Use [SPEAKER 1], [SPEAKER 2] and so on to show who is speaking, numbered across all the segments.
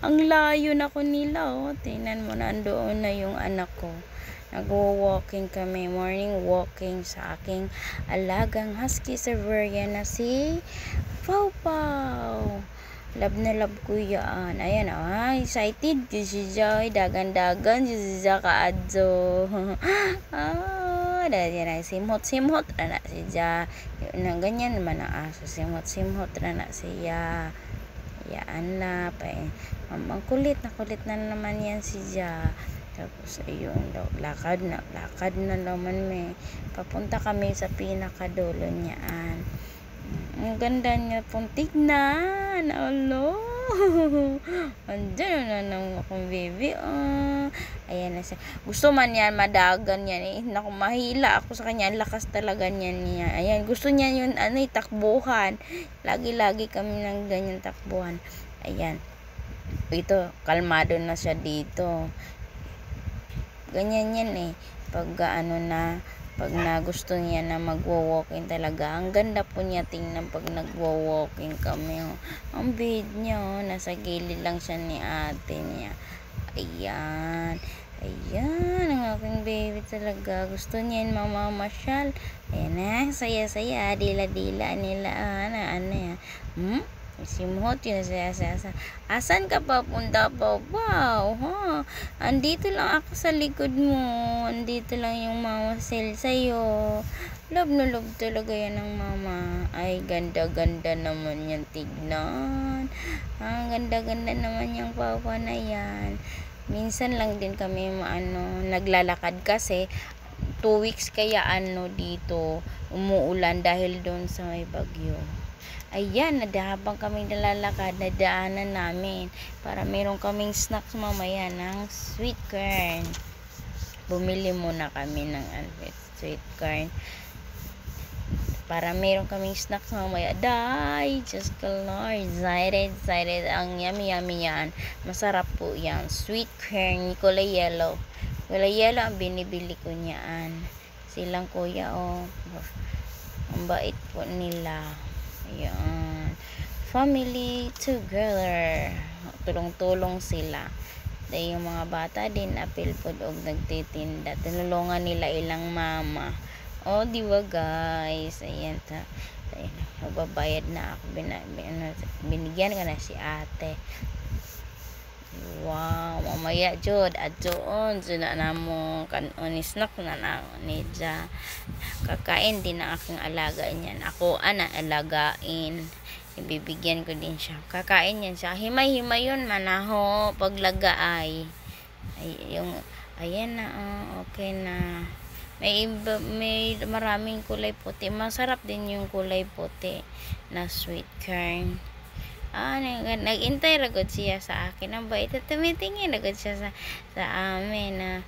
[SPEAKER 1] Ang layo na ko nila, oh. Tingnan mo, nandoon na yung anak ko. Nagwo-walking kami, morning walking sa aking alagang husky Siberian na si Pau Pau. Love na love ko yan. Ayan, excited si Joy. Dagan-dagan si kaadso. Dahil yan ay simhot-simhot na si Ja. Ganyan naman ang aso. Simhot-simhot na siya. Yaan na. Ang kulit na naman yan si Ja. Tapos ayun, lakad na naman may. Papunta kami sa pinakadulo niyaan. Ang ganda niya pong tignan. Alo. Andiyan na nang akong baby. Ayan na siya. Gusto man yan, madagan yan eh. Naku, mahila ako sa kanya. Ang lakas talaga niya. Ayan, gusto niya yun, takbuhan. Lagi-lagi kami ng ganyan takbuhan. Ayan. Ito, kalmado na siya dito. Ganyan yan eh. Pag na gusto niya na magwo-walking talaga. Ang ganda po niya tingnan pag nagwo-walking kami. Ang bid niya, nasa gilid lang siya ni ate niya. Ayan. Ayan, ang aking baby talaga. Gusto niya yung mamamasyal. Ayan na, saya-saya. Dila-dila nila. Ano yan? Simhot yun. Asan ka papunta pa? Wow, andito lang ako sa likod mo. Andito lang yung mama sa'yo. Love na love talaga yan ng mama. Ay, ganda-ganda naman yan tignan. Ganda-ganda naman yung papa na yan. Minsan lang din kami naglalakad kasi 2 weeks kaya dito umuulan dahil doon sa may bagyo. Ayan, habang kami nalalakad, nadaanan namin para meron kaming snacks mamaya ng sweet corn. Bumili muna kami ng sweet corn para meron kaming snacks mamaya. Just Lord, excited. Ang yummy yan. Masarap po yan. Sweet corn, kulay yellow. Kulay yellow ang binibili ko niyaan. Silang kuya, ang bait po nila. Ayan. Family together. Tulong-tulong sila. Dahil yung mga bata din apil po og nagtitinda. Tinulungan nila ilang mama. Di ba guys? Ayan ta. Ayan. Magbabayad na ako. Binigyan ka na si ate. Wow, mamaya jud adjoon sila na mo kanon snack na ni Ja. Kakain din ang aking alaga niyan. Ako alagain. Ibibigyan ko din siya. Kakain yan siya. Himay-himay yun manaho paglaga ay ayan na okay na. May maraming kulay puti. Masarap din yung kulay puti na sweet corn. Nag-intay ragod siya sa akin. Ang bait. Tumitingin ragod siya sa amin na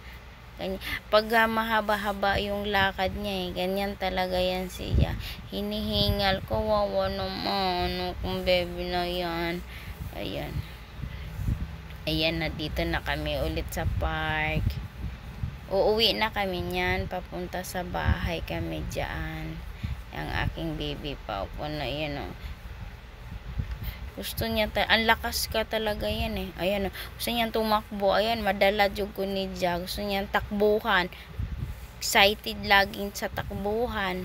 [SPEAKER 1] pag mahaba-haba yung lakad niya ganyan talaga yan siya. Hinihingal ko, wawa naman kung baby na yan. Ayan na, dito na kami ulit sa park. Uuwi na kami niyan, papunta sa bahay kami dyan. Ang aking baby pa po na yan gusto niya ang lakas ka talaga yan eh. Ayan, gusto niya tumakbo. Ayan, madala jud ko ni Ja. Gusto niya takbuhan. Excited laging sa takbuhan.